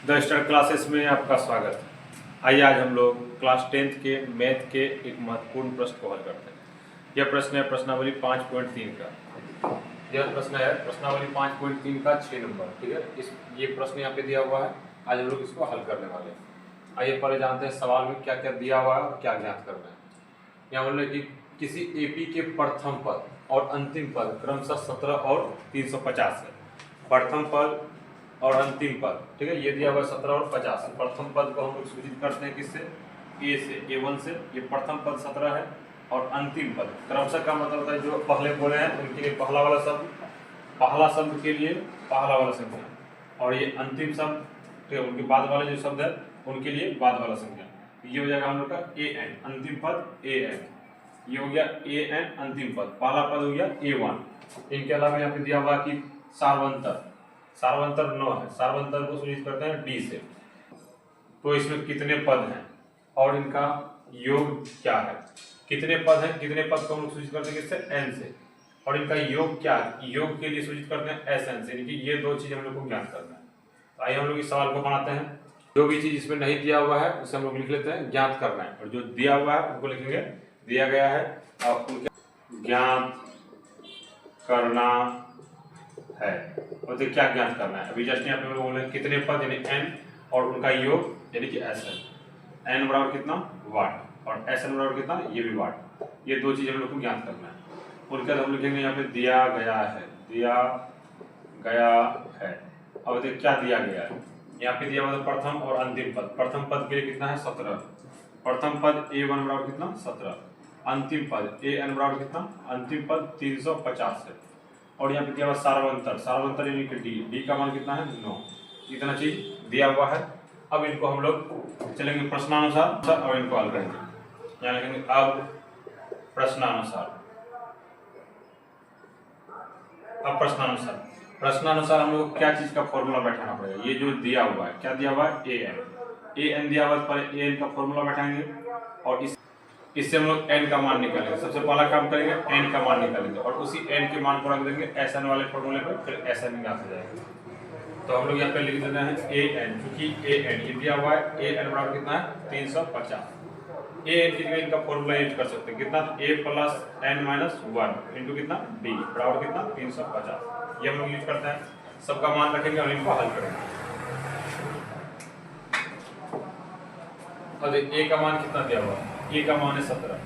The star classes में आपका स्वागत है। आइए आज हम लोग क्लास 10th के मैथ के एक महत्वपूर्ण प्रश्न को हल करते हैं। यह प्रश्न है प्रश्नावली 5.3 का। यह प्रश्न है प्रश्नावली 5.3 का 6 नंबर। ठीक है, ये प्रश्न यहाँ पे दिया हुआ है। आज हम लोग इसको हल करने वाले हैं। आइए पहले जानते हैं सवाल में क्या क्या दिया हुआ है और क्या ज्ञात करना है। यहाँ बोल रहे कि किसी एपी के प्रथम पद और अंतिम पद क्रमशः 17 और 350 है। प्रथम पद और अंतिम पद, ठीक है, ये दिया हुआ 17 और 50। प्रथम पद को हम लोग सूचित करते हैं किससे? ए से, A1 से। ये प्रथम पद 17 है और अंतिम पद क्रमशः का मतलब होता है जो पहले बोले हैं उनके लिए पहला वाला शब्द, पहला शब्द के लिए पहला वाला संख्या, और ये अंतिम शब्द, ठीक है, उनके बाद वाले जो शब्द है उनके लिए बाद वाला संख्या। ये हो जाएगा हम लोग का AN, अंतिम पद AN। ये हो गया AN अंतिम पद, पहला पद हो गया A1। इनके अलावा यहाँ पे दिया हुआ कि सार्वंतर, सार्वंतर 9 है। सार्वंतर को सूचित करते हैं D से। तो इसमें कितने पद हैं और इनका योग क्या है? कितने पद हैं, कितने पद को हम लोग सूचित करते हैं किससे? N से। और इनका योग क्या है? योग के लिए सूचित करते हैं SN से। यानी कि ये दो चीज हम लोग को ज्ञात करना है। तो आइए हम लोग इस सवाल को बनाते हैं। जो भी चीज इसमें नहीं दिया हुआ है उसे हम लोग लिख लेते हैं ज्ञात करना है, और जो दिया हुआ है उनको लिखेंगे दिया गया है और उनके ज्ञात करना है। और तो क्या ज्ञात करना है? अभी जस्ट यहाँ पे हम लोग बोले कितने पद यानी n और उनका योग यानी कि SN। n बराबर कितना? वाट, और SN बराबर कितना? ये भी वाट। ये दो चीज हम लोग को ज्ञात करना है। उनके बाद हम लिखेंगे यहाँ पे दिया गया है, दिया गया है। अब देखिए क्या दिया गया है। यहाँ पे दिया हुआ प्रथम और अंतिम पद। प्रथम पद के लिए कितना है? 17। प्रथम पद A1 बराबर कितना? 17। अंतिम पद AN बराबर कितना? अंतिम पद 350 है। और यहाँ पे दिया हुआ सार्वंतर, सार्वंतर यानी कि D का मान कितना है? 9। इतना चीज दिया हुआ है। अब इनको हम लोग चलेंगे प्रश्नानुसार और इनको हल करेंगे। यहाँ लिखेंगे अब प्रश्नानुसार। अब प्रश्नानुसार, प्रश्नानुसार हम लोग क्या चीज का फॉर्मूला बैठाना पड़ेगा? ये जो दिया हुआ है, क्या दिया हुआ है? AN दिया हुआ है। पर AN का फॉर्मूला बैठाएंगे और इससे हम लोग n का मान निकालेंगे। सबसे पहला काम करेंगे n का मान निकालेंगे और उसी n के मान को रख देंगे SN वाले फॉर्मूले पे, फिर SN ज्ञात हो जाएगा। तो हम लोग यहाँ पे लिख देते हैं AN, क्योंकि AN ये दिया हुआ है। AN बराबर कितना है? 350। AN की जगह इनका फॉर्मूला यूज कर सकते हैं कितना? A plus N minus 1 into कितना? D बराबर कितना? 350। ये हम लोग यूज करते हैं। सबका मान रखेंगे और इनको हल करेंगे। अब A का मान कितना दिया हुआ है? A का मान है 17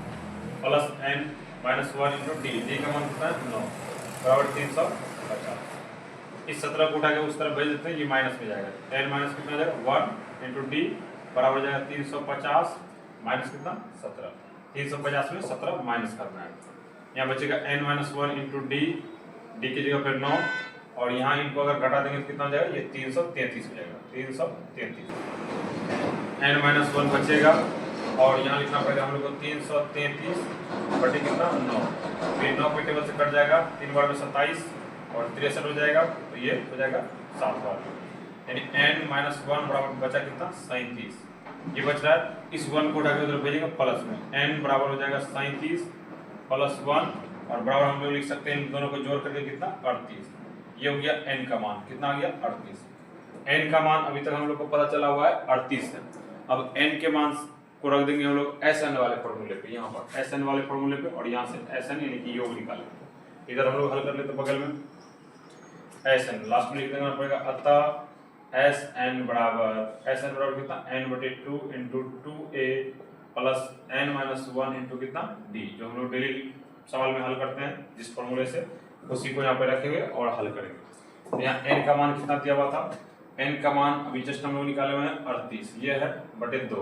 plus N minus 1 into D का मान कितना है? 9 बराबर 350। इस 17 को उठा के उस तरफ भेज देते हैं, ये माइनस में जाएगा। N माइनस कितना जाएगा? 1 इंटू D बराबर जाएगा 350 माइनस कितना? 17। 350 में 17 माइनस करना है। यहाँ बचेगा N माइनस 1 इंटू D की जगह पर 9, और यहाँ इनको अगर घटा देंगे तो कितना हो जाएगा? ये 333 हो जाएगा। 333 N माइनस 1 बचेगा और यहाँ लिखना पड़ेगा हम लोग को 333 बटे कितना? 9। फिर 9 पे टेबल से कट जाएगा, 3 बार में 27 और 63 हो जाएगा। तो ये हो जाएगा 7 बार, यानी N माइनस 1 बराबर बचा कितना? 37। ये बच रहा है। इस 1 को उठा के उधर भेजेंगे प्लस में। N बराबर हो जाएगा 37 प्लस 1, और बराबर हम लोग लिख सकते हैं इन दोनों को जोड़ करके कितना? 38। ये हो गया N का मान। कितना आ गया? 38। N का मान अभी तक हम लोग को पता चला हुआ है 38 है। अब N के मान को रख देंगे हम लोग SN वाले फॉर्मूले पे, यहाँ पर SN वाले फॉर्मूले पे, और यहाँ से SN यानी कि योग निकालेंगे। इधर हम लोग हल कर लेते बगल में SN, लास्ट में लिख देना पड़ेगा। अतः SN बराबर कितना? N बटे 2 into 2A plus N minus 1 into कितना? D, जो हम लोग डेली सवाल में हल करते हैं जिस फॉर्मूले से, उसी को यहाँ पे रखेंगे और हल करेंगे। तो यहाँ N का मान कितना दिया हुआ था? N का मान अभी जस्ट हम लोग निकाले हुए हैं 38, ये है बटे 2,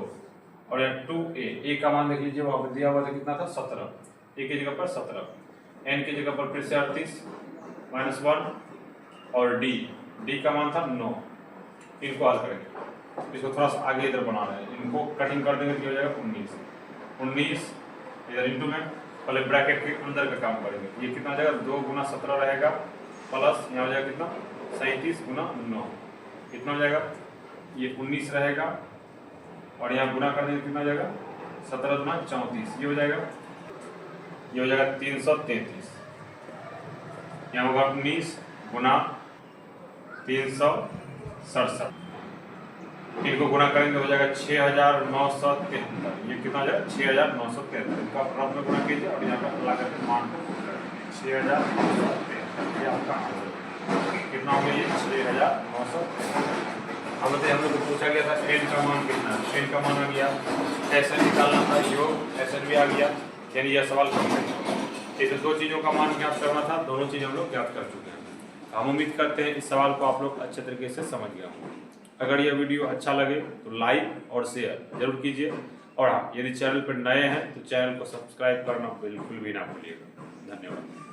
और यहाँ 2A का मान देख लीजिए, वहाँ पे दिया हुआ था कितना था? 17। A की जगह पर 17, N की जगह पर फिर से 38 माइनस 1, और D का मान था 9। इनको हल करेंगे। इसको थोड़ा सा आगे इधर बनाना है, इनको कटिंग कर देंगे तो हो जाएगा 19 इधर इंटू में। पहले ब्रैकेट के अंदर का काम करेंगे। ये कितना हो जाएगा? 2 गुना 17 रहेगा, प्लस यहाँ हो जाएगा कितना? 37 गुना 9, कितना हो जाएगा? ये 19 रहेगा, और यहाँ गुना कर देंगे कितना हो जाएगा? 17 गुना 34, ये हो जाएगा 333। यहाँ होगा 19 गुना 367, इनको गुना करेंगे हो जाएगा 6973। ये कितना हो जाएगा 6973। इनका क्रम में गुना कीजिए और यहाँ पर अल्लाह करके मान को 6973 ये आपका आंसर कितना हो गया, ये 6973। अब बताइए हम लोग को पूछा गया था एन का मान कितना है। एन का मान आ गया, एसएन निकालना था, योग एसएन भी आ गया, यानी यह सवाल कंप्लीट हो गया। इसमें दो चीज़ों का मान ज्ञात करना था, दोनों चीज़ हम लोग ज्ञात कर चुके हैं। हम उम्मीद करते हैं इस सवाल को आप लोग अच्छे तरीके से समझ गए होंगे। अगर यह वीडियो अच्छा लगे तो लाइक और शेयर जरूर कीजिए, और हाँ, यदि चैनल पर नए हैं तो चैनल को सब्सक्राइब करना बिल्कुल भी ना भूलिएगा। धन्यवाद।